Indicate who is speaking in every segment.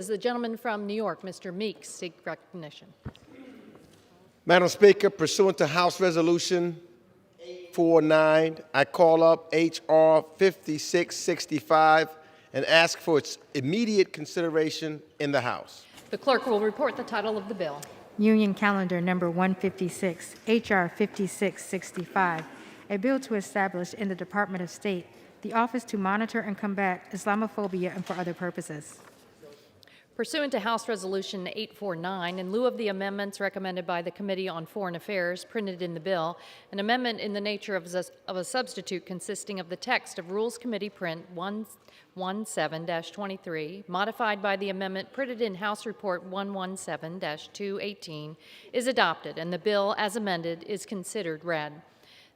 Speaker 1: The gentleman from New York, Mr. Meeks, seek recognition.
Speaker 2: Madam Speaker, pursuant to House Resolution 849, I call up H.R. 5665 and ask for its immediate consideration in the House.
Speaker 1: The clerk will report the title of the bill.
Speaker 3: Union Calendar Number 156, H.R. 5665, a bill to establish in the Department of State the Office to Monitor and Combat Islamophobia and for other purposes.
Speaker 1: Pursuant to House Resolution 849, in lieu of the amendments recommended by the Committee on Foreign Affairs printed in the bill, an amendment in the nature of a substitute consisting of the text of Rules Committee Print 117-23, modified by the amendment printed in House Report 117-218, is adopted, and the bill as amended is considered read.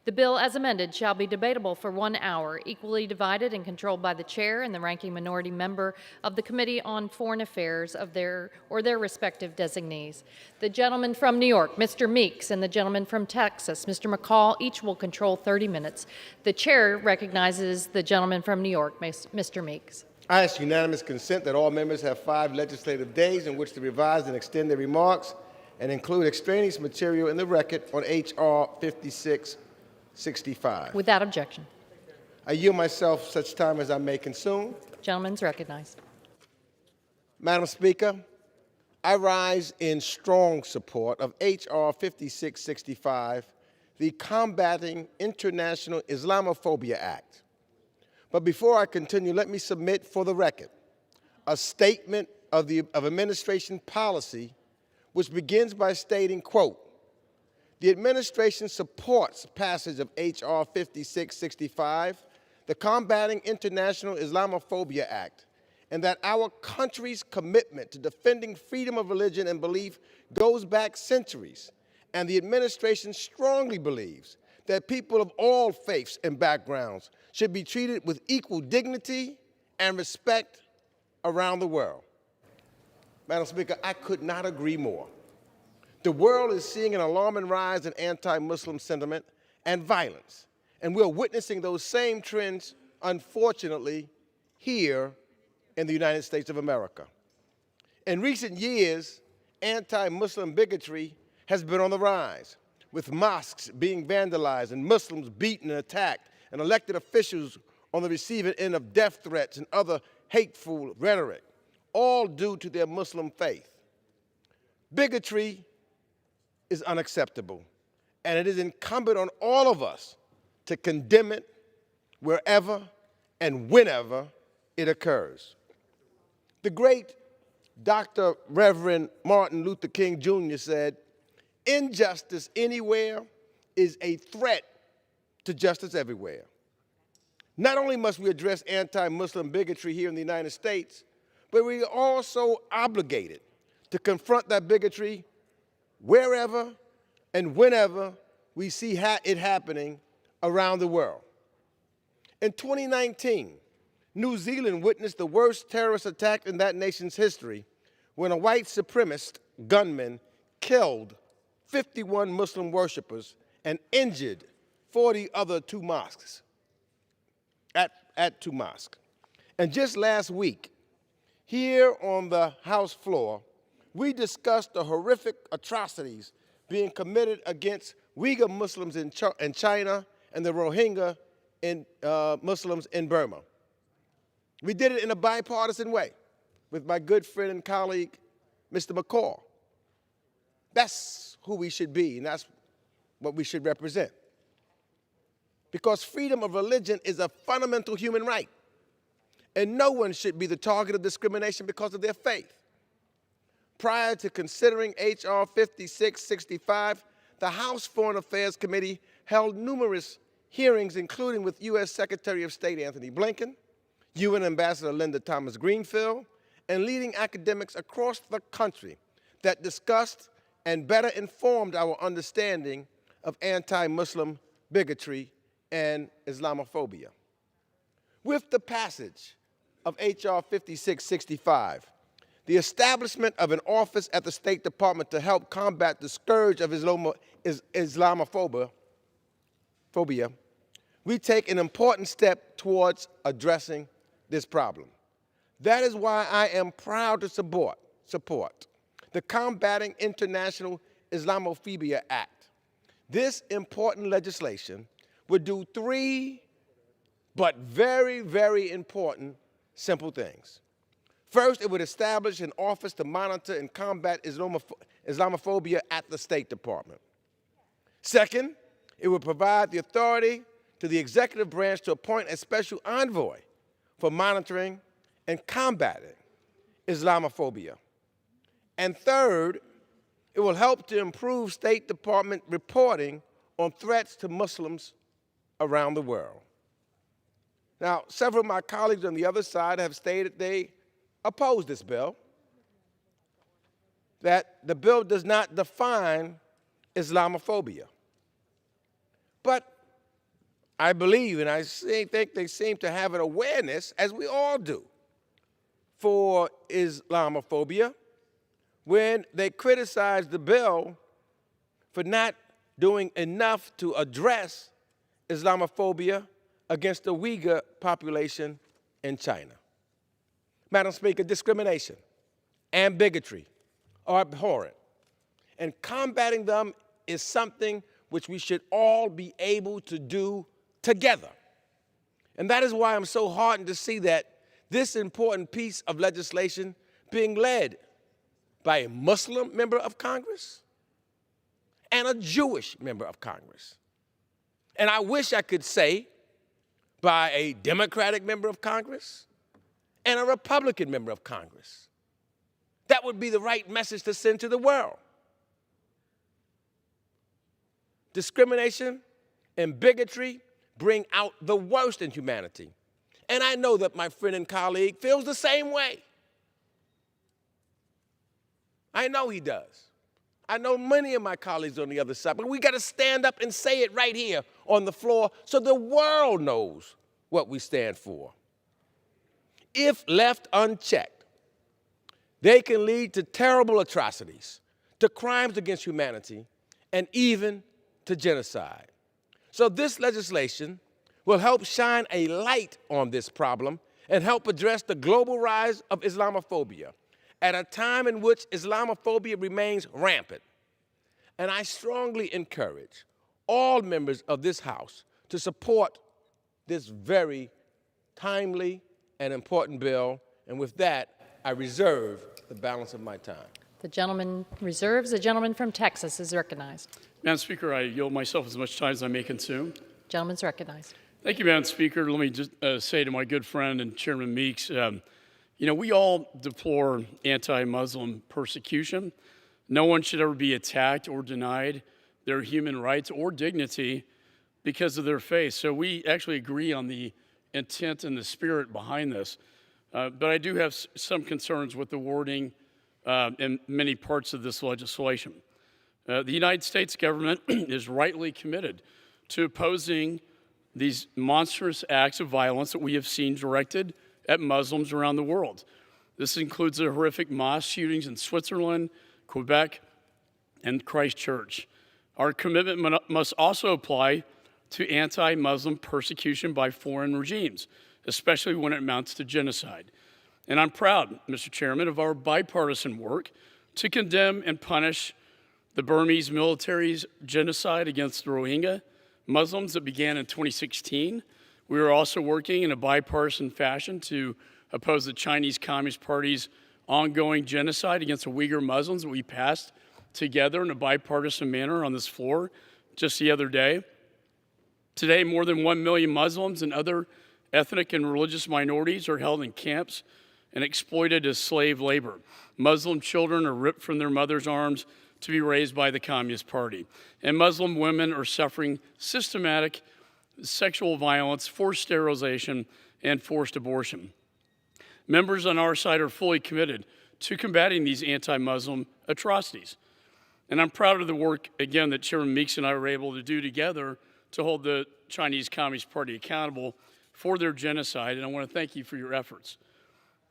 Speaker 1: The bill as amended shall be debatable for 1 hour, equally divided and controlled by the chair and the ranking minority member of the Committee on Foreign Affairs of their respective designees. The gentleman from New York, Mr. Meeks, and the gentleman from Texas, Mr. McCall, each will control 30 minutes. The chair recognizes the gentleman from New York, Mr. Meeks.
Speaker 2: I ask unanimous consent that all members have 5 legislative days in which to revise and extend their remarks and include extraneous material in the record on H.R. 5665.
Speaker 1: Without objection.
Speaker 2: I yield myself such time as I may consume.
Speaker 1: Gentleman's recognized.
Speaker 2: Madam Speaker, I rise in strong support of H.R. 5665, the Combating International Islamophobia Act. But before I continue, let me submit for the record a statement of administration policy which begins by stating, quote, "The administration supports passage of H.R. 5665, the Combating International Islamophobia Act, and that our country's commitment to defending freedom of religion and belief goes back centuries, and the administration strongly believes that people of all faiths and backgrounds should be treated with equal dignity and respect around the world." Madam Speaker, I could not agree more. The world is seeing an alarming rise in anti-Muslim sentiment and violence, and we're witnessing those same trends, unfortunately, here in the United States of America. In recent years, anti-Muslim bigotry has been on the rise, with mosques being vandalized and Muslims beaten and attacked, and elected officials on the receiving end of death threats and other hateful rhetoric, all due to their Muslim faith. Bigotry is unacceptable, and it is incumbent on all of us to condemn it wherever and whenever it occurs. The great Dr. Reverend Martin Luther King Jr. said, "Injustice anywhere is a threat to justice everywhere." Not only must we address anti-Muslim bigotry here in the United States, but we are also obligated to confront that bigotry wherever and whenever we see it happening around the world. In 2019, New Zealand witnessed the worst terrorist attack in that nation's history when a white supremacist gunman killed 51 Muslim worshipers and injured 40 other two mosques, at two mosques. And just last week, here on the House floor, we discussed the horrific atrocities being committed against Uyghur Muslims in China and the Rohingya Muslims in Burma. We did it in a bipartisan way with my good friend and colleague, Mr. McCall. That's who we should be, and that's what we should represent. Because freedom of religion is a fundamental human right, and no one should be the target of discrimination because of their faith. Prior to considering H.R. 5665, the House Foreign Affairs Committee held numerous hearings, including with U.S. Secretary of State Anthony Blinken, UN Ambassador Linda Thomas-Greenfield, and leading academics across the country that discussed and better informed our understanding of anti-Muslim bigotry and Islamophobia. With the passage of H.R. 5665, the establishment of an office at the State Department to help combat the scourge of Islamophobia, we take an important step towards addressing this problem. That is why I am proud to support the Combating International Islamophobia Act. This important legislation would do three, but very, very important, simple things. First, it would establish an office to monitor and combat Islamophobia at the State Department. Second, it would provide the authority to the executive branch to appoint a special envoy for monitoring and combating Islamophobia. And third, it will help to improve State Department reporting on threats to Muslims around the world. Now, several of my colleagues on the other side have stated they oppose this bill, that the bill does not define Islamophobia. But I believe, and I think they seem to have an awareness, as we all do, for Islamophobia when they criticize the bill for not doing enough to address Islamophobia against the Uyghur population in China. Madam Speaker, discrimination and bigotry are abhorrent, and combating them is something which we should all be able to do together. And that is why I'm so heartened to see that this important piece of legislation being led by a Muslim member of Congress and a Jewish member of Congress. And I wish I could say by a Democratic member of Congress and a Republican member of Congress. That would be the right message to send to the world. Discrimination and bigotry bring out the worst in humanity. And I know that my friend and colleague feels the same way. I know he does. I know many of my colleagues on the other side, but we got to stand up and say it right here on the floor so the world knows what we stand for. If left unchecked, they can lead to terrible atrocities, to crimes against humanity, and even to genocide. So this legislation will help shine a light on this problem and help address the global rise of Islamophobia at a time in which Islamophobia remains rampant. And I strongly encourage all members of this House to support this very timely and important bill. And with that, I reserve the balance of my time.
Speaker 1: The gentleman reserves. The gentleman from Texas is recognized.
Speaker 4: Madam Speaker, I yield myself as much time as I may consume.
Speaker 1: Gentleman's recognized.
Speaker 4: Thank you, Madam Speaker. Let me just say to my good friend and Chairman Meeks, we all deplore anti-Muslim persecution. No one should ever be attacked or denied their human rights or dignity because of their faith. So we actually agree on the intent and the spirit behind this. But I do have some concerns with the wording in many parts of this legislation. The United States government is rightly committed to opposing these monstrous acts of violence that we have seen directed at Muslims around the world. This includes the horrific mosque shootings in Switzerland, Quebec, and Christchurch. Our commitment must also apply to anti-Muslim persecution by foreign regimes, especially when it amounts to genocide. And I'm proud, Mr. Chairman, of our bipartisan work to condemn and punish the Burmese military's genocide against the Rohingya Muslims that began in 2016. We are also working in a bipartisan fashion to oppose the Chinese Communist Party's ongoing genocide against the Uyghur Muslims that we passed together in a bipartisan manner on this floor just the other day. Today, more than 1 million Muslims and other ethnic and religious minorities are held in camps and exploited as slave labor. Muslim children are ripped from their mothers' arms to be raised by the Communist Party. And Muslim women are suffering systematic sexual violence, forced sterilization, and forced abortion. Members on our side are fully committed to combating these anti-Muslim atrocities. And I'm proud of the work, again, that Chairman Meeks and I were able to do together to hold the Chinese Communist Party accountable for their genocide, and I want to thank you for your efforts.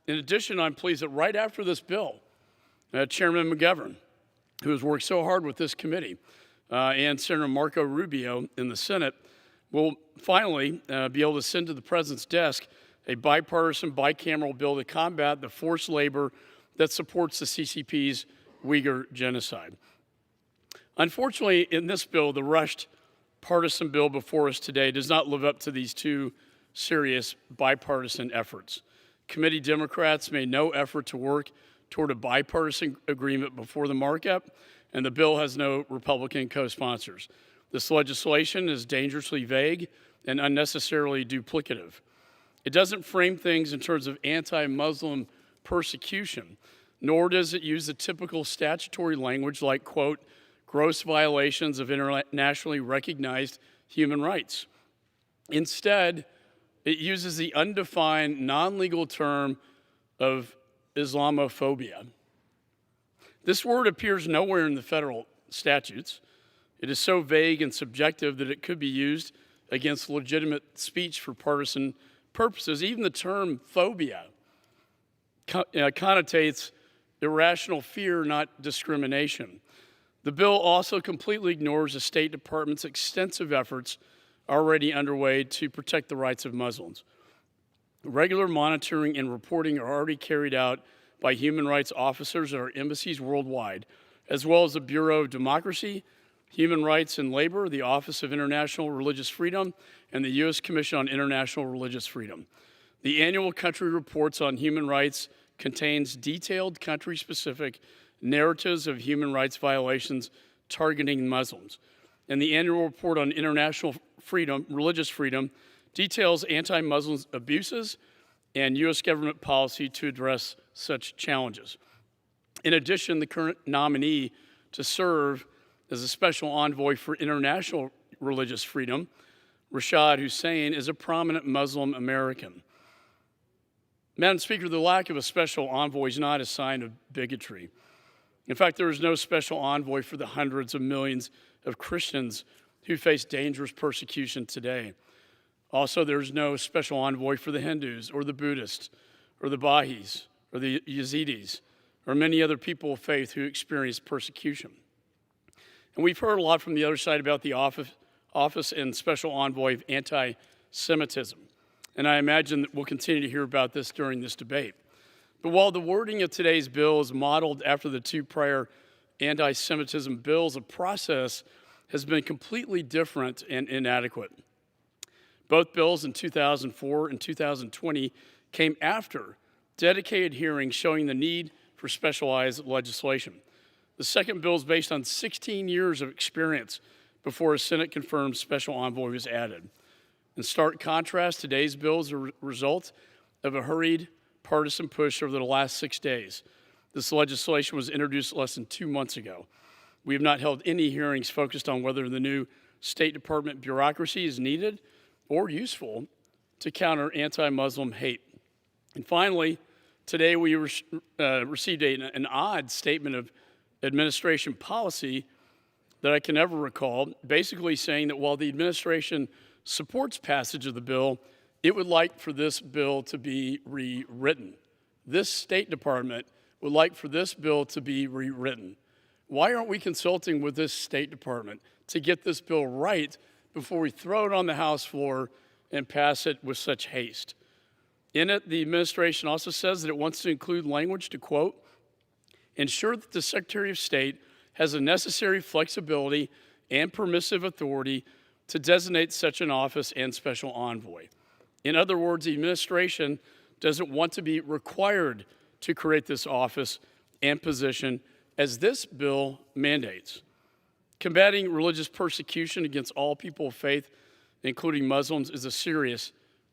Speaker 4: In addition, I'm pleased that right after this bill, Chairman McGovern, who has worked so hard with this committee, and Senator Marco Rubio in the Senate, will finally be able to send to the President's desk a bipartisan, bicameral bill to combat the forced labor that supports the CCP's Uyghur genocide. Unfortunately, in this bill, the rushed partisan bill before us today does not live up to these two serious bipartisan efforts. Committee Democrats made no effort to work toward a bipartisan agreement before the markup, and the bill has no Republican co-sponsors. This legislation is dangerously vague and unnecessarily duplicative. It doesn't frame things in terms of anti-Muslim persecution, nor does it use the typical statutory language like, quote, gross violations of internationally recognized human rights. Instead, it uses the undefined, non-legal term of Islamophobia. This word appears nowhere in the federal statutes. It is so vague and subjective that it could be used against legitimate speech for partisan purposes. Even the term phobia connotates irrational fear, not discrimination. The bill also completely ignores the State Department's extensive efforts already underway to protect the rights of Muslims. Regular monitoring and reporting are already carried out by human rights officers at our embassies worldwide, as well as the Bureau of Democracy, Human Rights and Labor, the Office of International Religious Freedom, and the U.S. Commission on International Religious Freedom. The annual country reports on human rights contains detailed country-specific narratives of human rights violations targeting Muslims. And the annual report on international freedom, religious freedom, details anti-Muslim abuses and U.S. government policy to address such challenges. In addition, the current nominee to serve as a special envoy for international religious freedom, Rashad Hussain, is a prominent Muslim American. Madam Speaker, the lack of a special envoy is not a sign of bigotry. In fact, there is no special envoy for the hundreds of millions of Christians who face dangerous persecution today. Also, there's no special envoy for the Hindus or the Buddhists or the Bahis or the Yazidis or many other people of faith who experience persecution. And we've heard a lot from the other side about the office and special envoy of anti-Semitism. And I imagine that we'll continue to hear about this during this debate. But while the wording of today's bill is modeled after the two prior anti-Semitism bills, the process has been completely different and inadequate. Both bills in 2004 and 2020 came after dedicated hearings showing the need for specialized legislation. The second bill is based on 16 years of experience before a Senate-confirmed special envoy was added. In stark contrast, today's bill is a result of a hurried partisan push over the last 6 days. This legislation was introduced less than 2 months ago. We have not held any hearings focused on whether the new State Department bureaucracy is needed or useful to counter anti-Muslim hate. And finally, today we received an odd statement of administration policy that I can never recall, basically saying that while the administration supports passage of the bill, it would like for this bill to be rewritten. This State Department would like for this bill to be rewritten. Why aren't we consulting with this State Department to get this bill right before we throw it on the House floor and pass it with such haste? In it, the administration also says that it wants to include language to, quote, ensure that the Secretary of State has the necessary flexibility and permissive authority to designate such an office and special envoy. In other words, the administration doesn't want to be required to create this office and position as this bill mandates. Combating religious persecution against all people of faith, including Muslims, is a serious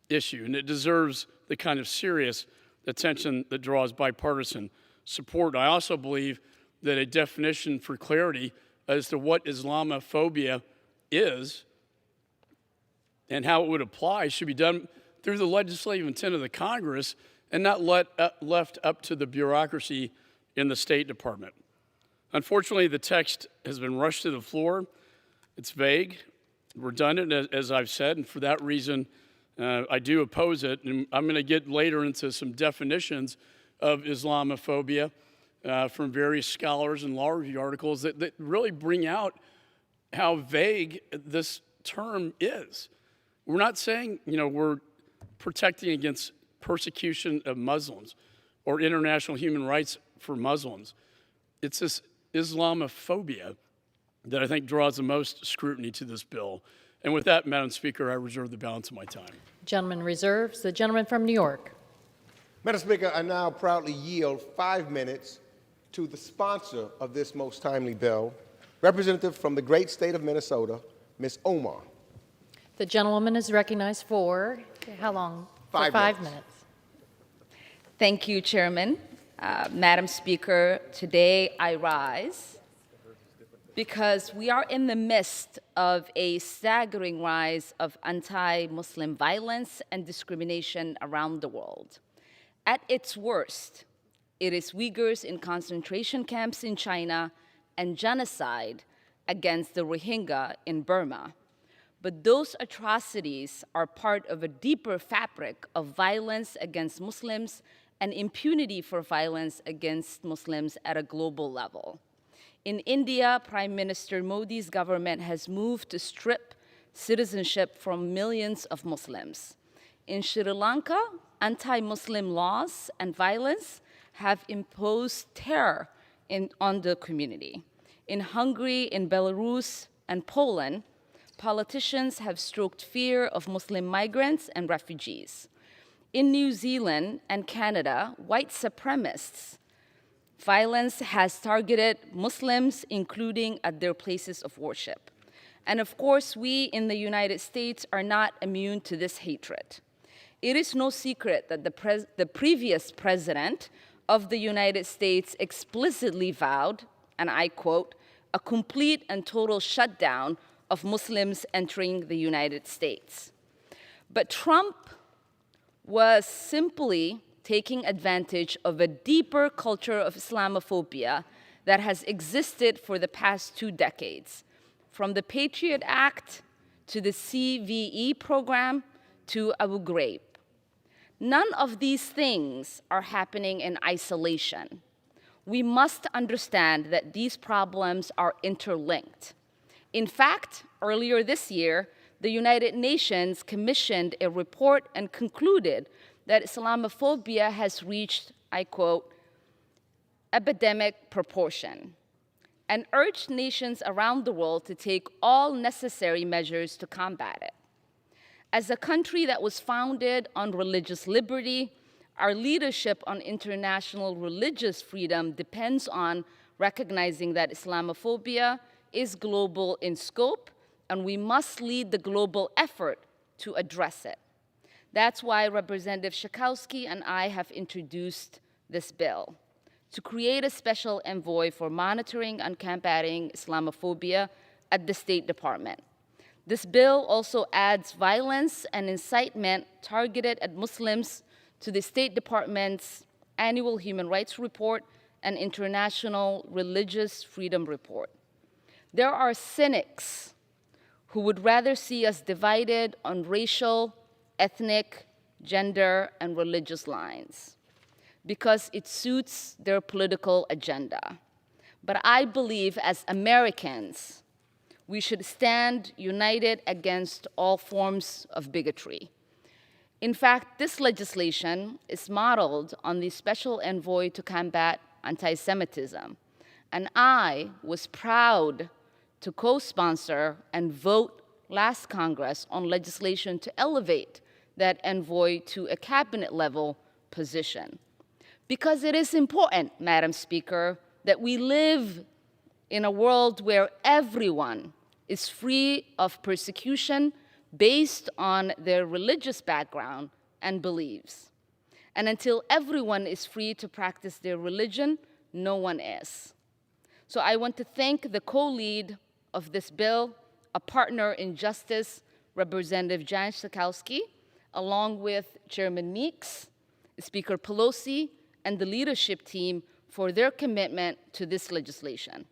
Speaker 4: issue, and it deserves the kind of serious attention that draws bipartisan support. I also believe that a definition for clarity as to what Islamophobia is and how it would apply should be done through the legislative intent of the Congress and not left up to the bureaucracy in the State Department. Unfortunately, the text has been rushed to the floor. It's vague, redundant, as I've said, and for that reason, I do oppose it. And I'm going to get later into some definitions of Islamophobia from various scholars and law review articles that really bring out how vague this term is. We're not saying, we're protecting against persecution of Muslims or international human rights for Muslims. It's this Islamophobia that I think draws the most scrutiny to this bill. And with that, Madam Speaker, I reserve the balance of my time.
Speaker 1: Gentleman reserves. The gentleman from New York.
Speaker 2: Madam Speaker, I now proudly yield 5 minutes to the sponsor of this most timely bill, representative from the great state of Minnesota, Ms. Omar.
Speaker 1: The gentlewoman is recognized for how long? For 5 minutes.
Speaker 5: Thank you, Chairman. Madam Speaker, today I rise because we are in the midst of a staggering rise of anti-Muslim violence and discrimination around the world. At its worst, it is Uyghurs in concentration camps in China and genocide against the Rohingya in Burma. But those atrocities are part of a deeper fabric of violence against Muslims and impunity for violence against Muslims at a global level. In India, Prime Minister Modi's government has moved to strip citizenship from millions of Muslims. In Sri Lanka, anti-Muslim laws and violence have imposed terror on the community. In Hungary, in Belarus, and Poland, politicians have stroked fear of Muslim migrants and refugees. In New Zealand and Canada, white supremacists' violence has targeted Muslims, including at their places of worship. And of course, we in the United States are not immune to this hatred. It is no secret that the previous president of the United States explicitly vowed, and I quote, a complete and total shutdown of Muslims entering the United States. But Trump was simply taking advantage of a deeper culture of Islamophobia that has existed for the past 2 decades, from the Patriot Act to the CVE program to Abu Ghraib. None of these things are happening in isolation. We must understand that these problems are interlinked. In fact, earlier this year, the United Nations commissioned a report and concluded that Islamophobia has reached, I quote, epidemic proportion, and urged nations around the world to take all necessary measures to combat it. As a country that was founded on religious liberty, our leadership on international religious freedom depends on recognizing that Islamophobia is global in scope, and we must lead the global effort to address it. That's why Representative Schakowsky and I have introduced this bill to create a special envoy for monitoring and combating Islamophobia at the State Department. This bill also adds violence and incitement targeted at Muslims to the State Department's annual Human Rights Report and International Religious Freedom Report. There are cynics who would rather see us divided on racial, ethnic, gender, and religious lines because it suits their political agenda. But I believe as Americans, we should stand united against all forms of bigotry. In fact, this legislation is modeled on the Special Envoy to combat anti-Semitism, and I was proud to co-sponsor and vote last Congress on legislation to elevate that envoy to a cabinet-level position. Because it is important, Madam Speaker, that we live in a world where everyone is free of persecution based on their religious background and beliefs. And until everyone is free to practice their religion, no one is. So I want to thank the co-lead of this bill, a partner in justice, Representative Jan Schakowsky, along with Chairman Meeks, Speaker Pelosi, and the leadership team for their commitment to this legislation.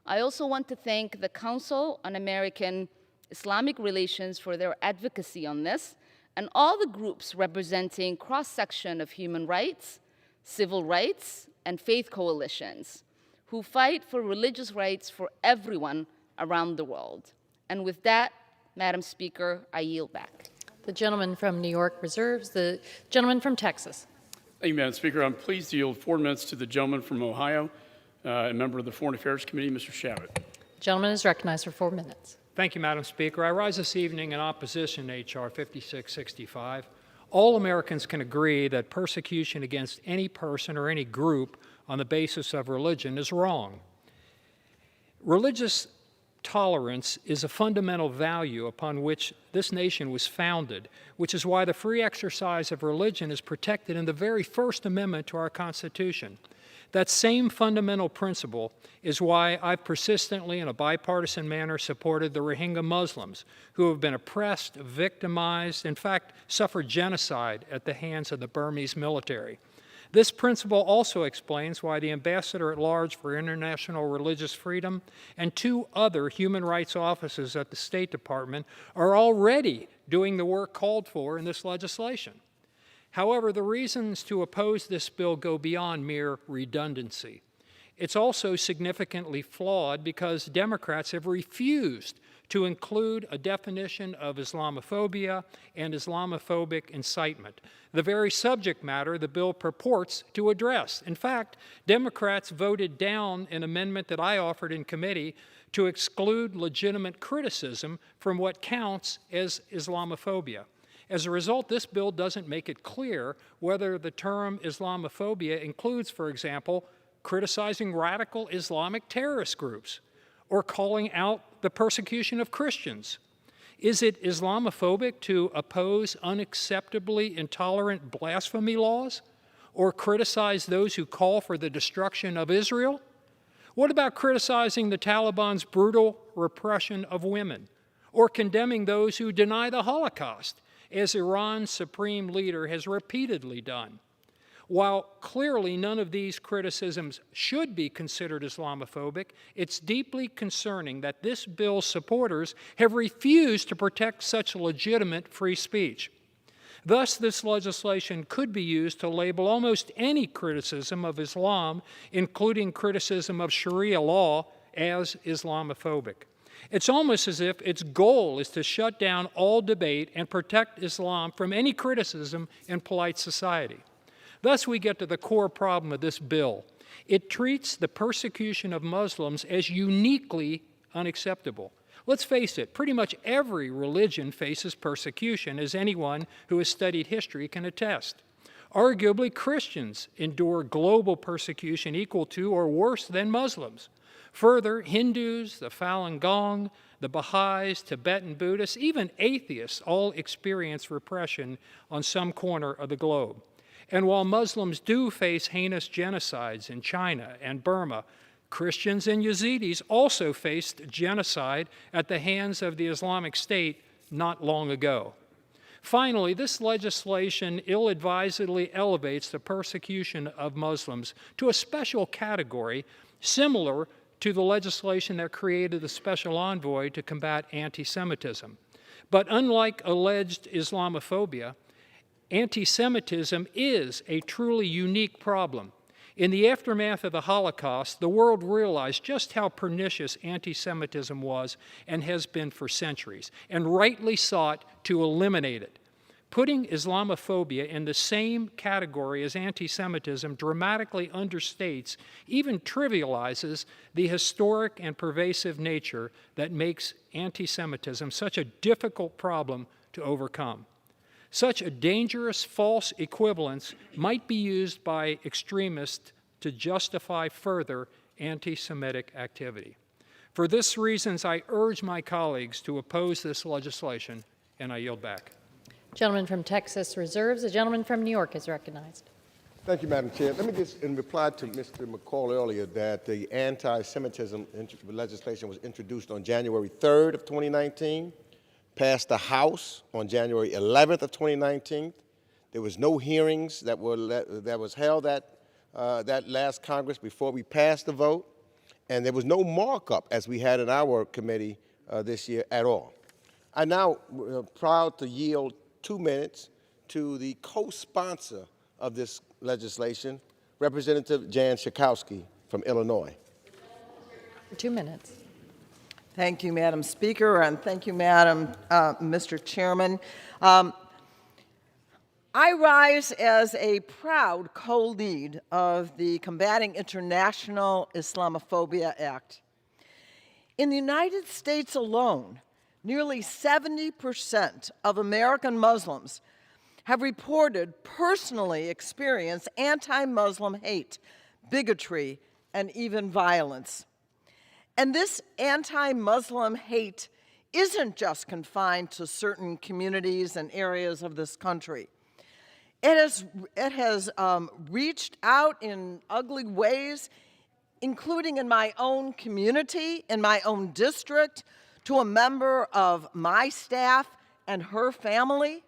Speaker 5: I also want to thank the Council on American Islamic Relations for their advocacy on this, and all the groups representing cross-section of human rights, civil rights, and faith coalitions who fight for religious rights for everyone around the world. And with that, Madam Speaker, I yield back.
Speaker 1: The gentleman from New York reserves. The gentleman from Texas.
Speaker 4: Thank you, Madam Speaker. I'm pleased to yield 4 minutes to the gentleman from Ohio, a member of the Foreign Affairs Committee, Mr. CHABOT.
Speaker 1: The gentleman is recognized for 4 minutes.
Speaker 6: Thank you, Madam Speaker. I rise this evening in opposition to H.R. 5665. All Americans can agree that persecution against any person or any group on the basis of religion is wrong. Religious tolerance is a fundamental value upon which this nation was founded, which is why the free exercise of religion is protected in the very First Amendment to our Constitution. That same fundamental principle is why I've persistently, in a bipartisan manner, supported the Rohingya Muslims, who have been oppressed, victimized, in fact, suffered genocide at the hands of the Burmese military. This principle also explains why the Ambassador at Large for International Religious Freedom and 2 other human rights offices at the State Department are already doing the work called for in this legislation. However, the reasons to oppose this bill go beyond mere redundancy. It's also significantly flawed because Democrats have refused to include a definition of Islamophobia and Islamophobic incitement, the very subject matter the bill purports to address. In fact, Democrats voted down an amendment that I offered in committee to exclude legitimate criticism from what counts as Islamophobia. As a result, this bill doesn't make it clear whether the term Islamophobia includes, for example, criticizing radical Islamic terrorist groups or calling out the persecution of Christians. Is it Islamophobic to oppose unacceptably intolerant blasphemy laws or criticize those who call for the destruction of Israel? What about criticizing the Taliban's brutal repression of women or condemning those who deny the Holocaust, as Iran's supreme leader has repeatedly done? While clearly none of these criticisms should be considered Islamophobic, it's deeply concerning that this bill's supporters have refused to protect such legitimate free speech. Thus, this legislation could be used to label almost any criticism of Islam, including criticism of Sharia law, as Islamophobic. It's almost as if its goal is to shut down all debate and protect Islam from any criticism in polite society. Thus, we get to the core problem of this bill. It treats the persecution of Muslims as uniquely unacceptable. Let's face it, pretty much every religion faces persecution, as anyone who has studied history can attest. Arguably, Christians endure global persecution equal to or worse than Muslims. Further, Hindus, the Falun Gong, the Baha'is, Tibetan Buddhists, even atheists all experience repression on some corner of the globe. And while Muslims do face heinous genocides in China and Burma, Christians and Yazidis also faced genocide at the hands of the Islamic State not long ago. Finally, this legislation ill-advisedly elevates the persecution of Muslims to a special category similar to the legislation that created the special envoy to combat anti-Semitism. But unlike alleged Islamophobia, anti-Semitism is a truly unique problem. In the aftermath of the Holocaust, the world realized just how pernicious anti-Semitism was and has been for centuries, and rightly sought to eliminate it. Putting Islamophobia in the same category as anti-Semitism dramatically understates, even trivializes, the historic and pervasive nature that makes anti-Semitism such a difficult problem to overcome. Such a dangerous false equivalence might be used by extremists to justify further anti-Semitic activity. For these reasons, I urge my colleagues to oppose this legislation, and I yield back.
Speaker 1: Gentleman from Texas reserves. The gentleman from New York is recognized.
Speaker 2: Thank you, Madam Chair. Let me just, in reply to Mr. McCall earlier, that the anti-Semitism legislation was introduced on January 3rd of 2019, passed the House on January 11th of 2019. There was no hearings that was held at that last Congress before we passed the vote, and there was no markup as we had in our committee this year at all. I now proud to yield 2 minutes to the co-sponsor of this legislation, Representative Jan Schakowsky from Illinois.
Speaker 1: 2 minutes.
Speaker 7: Thank you, Madam Speaker, and thank you, Mr. Chairman. I rise as a proud co-lead of the Combating International Islamophobia Act. In the United States alone, nearly 70% of American Muslims have reported personally experienced anti-Muslim hate, bigotry, and even violence. And this anti-Muslim hate isn't just confined to certain communities and areas of this country. It has reached out in ugly ways, including in my own community, in my own district, to a member of my staff and her family.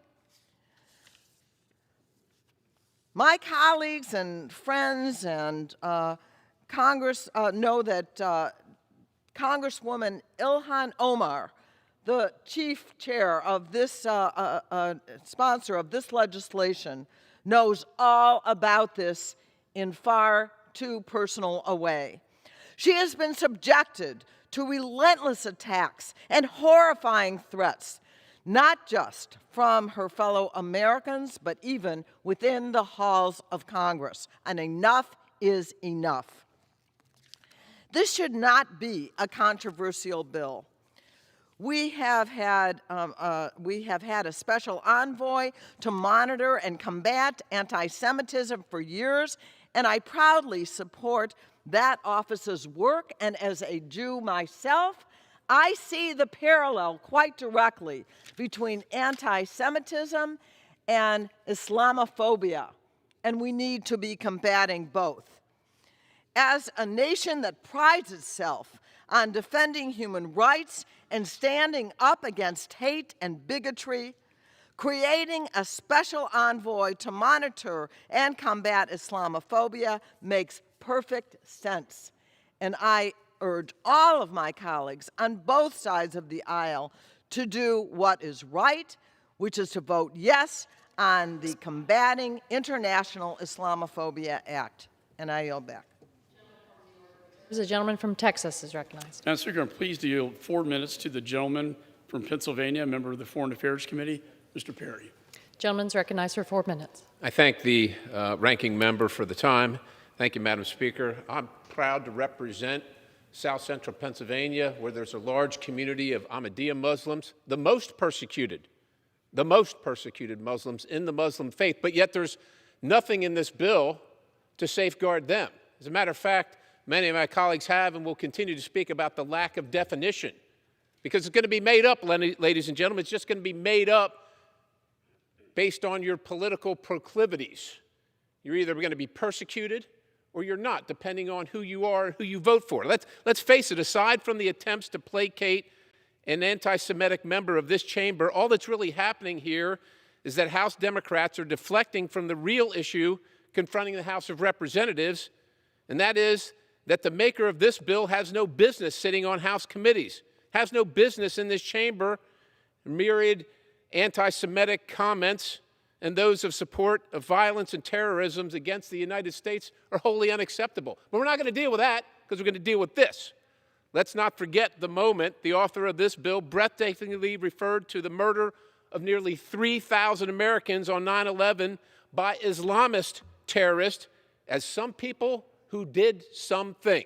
Speaker 7: My colleagues and friends and Congress know that Congresswoman Ilhan Omar, the chief chair of this, sponsor of this legislation, knows all about this in far too personal a way. She has been subjected to relentless attacks and horrifying threats, not just from her fellow Americans, but even within the halls of Congress. And enough is enough. This should not be a controversial bill. We have had a special envoy to monitor and combat anti-Semitism for years, and I proudly support that office's work. And as a Jew myself, I see the parallel quite directly between anti-Semitism and Islamophobia, and we need to be combating both. As a nation that prides itself on defending human rights and standing up against hate and bigotry, creating a special envoy to monitor and combat Islamophobia makes perfect sense. And I urge all of my colleagues on both sides of the aisle to do what is right, which is to vote yes on the Combating International Islamophobia Act. And I yield back.
Speaker 1: The gentleman from Texas is recognized.
Speaker 4: Madam Speaker, I'm pleased to yield 4 minutes to the gentleman from Pennsylvania, a member of the Foreign Affairs Committee, Mr. Perry.
Speaker 1: Gentleman's recognized for 4 minutes.
Speaker 8: I thank the ranking member for the time. Thank you, Madam Speaker. I'm proud to represent South Central Pennsylvania, where there's a large community of Ahmadiyya Muslims, the most persecuted Muslims in the Muslim faith, but yet there's nothing in this bill to safeguard them. As a matter of fact, many of my colleagues have and will continue to speak about the lack of definition, because it's going to be made up, ladies and gentlemen. It's just going to be made up based on your political proclivities. You're either going to be persecuted or you're not, depending on who you are and who you vote for. Let's face it, aside from the attempts to placate an anti-Semitic member of this chamber, all that's really happening here is that House Democrats are deflecting from the real issue confronting the House of Representatives, and that is that the maker of this bill has no business sitting on House committees, has no business in this chamber. Myriad anti-Semitic comments and those of support of violence and terrorism against the United States are wholly unacceptable. But we're not going to deal with that, because we're going to deal with this. Let's not forget the moment the author of this bill breathtakingly referred to the murder of nearly 3,000 Americans on 9/11 by Islamist terrorists as some people who did something.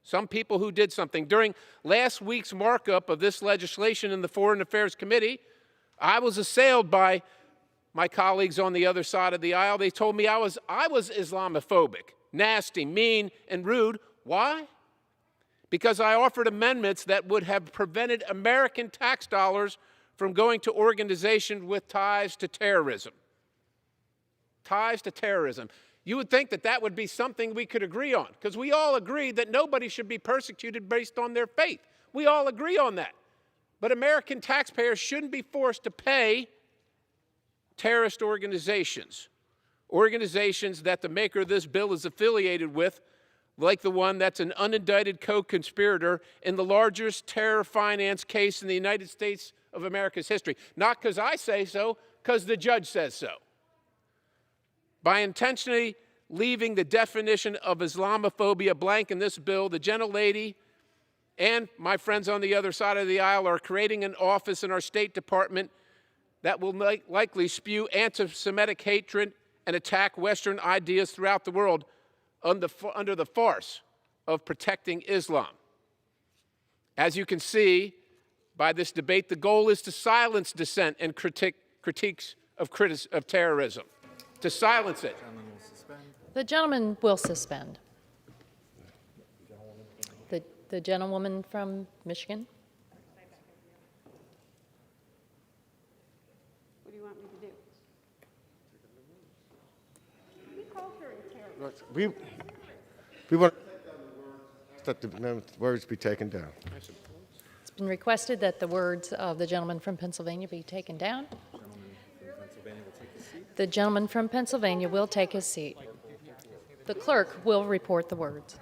Speaker 8: Some people who did something. During last week's markup of this legislation in the Foreign Affairs Committee, I was assailed by my colleagues on the other side of the aisle. They told me I was Islamophobic, nasty, mean, and rude. Why? Because I offered amendments that would have prevented American tax dollars from going to organizations with ties to terrorism. Ties to terrorism. You would think that that would be something we could agree on, because we all agree that nobody should be persecuted based on their faith. We all agree on that. But American taxpayers shouldn't be forced to pay terrorist organizations that the maker of this bill is affiliated with, like the one that's an unindicted co-conspirator in the largest terror finance case in the United States of America's history. Not because I say so, because the judge says so. By intentionally leaving the definition of Islamophobia blank in this bill, the gentlelady and my friends on the other side of the aisle are creating an office in our State Department that will likely spew anti-Semitic hatred and attack Western ideas throughout the world under the farce of protecting Islam. As you can see by this debate, the goal is to silence dissent and critiques of terrorism, to silence it.
Speaker 1: The gentleman will suspend. The gentlewoman from Michigan.
Speaker 9: What do you want me to do? We called her a terrorist.
Speaker 2: We want that the words be taken down.
Speaker 1: It's been requested that the words of the gentleman from Pennsylvania be taken down. The gentleman from Pennsylvania will take his seat. The clerk will report the words.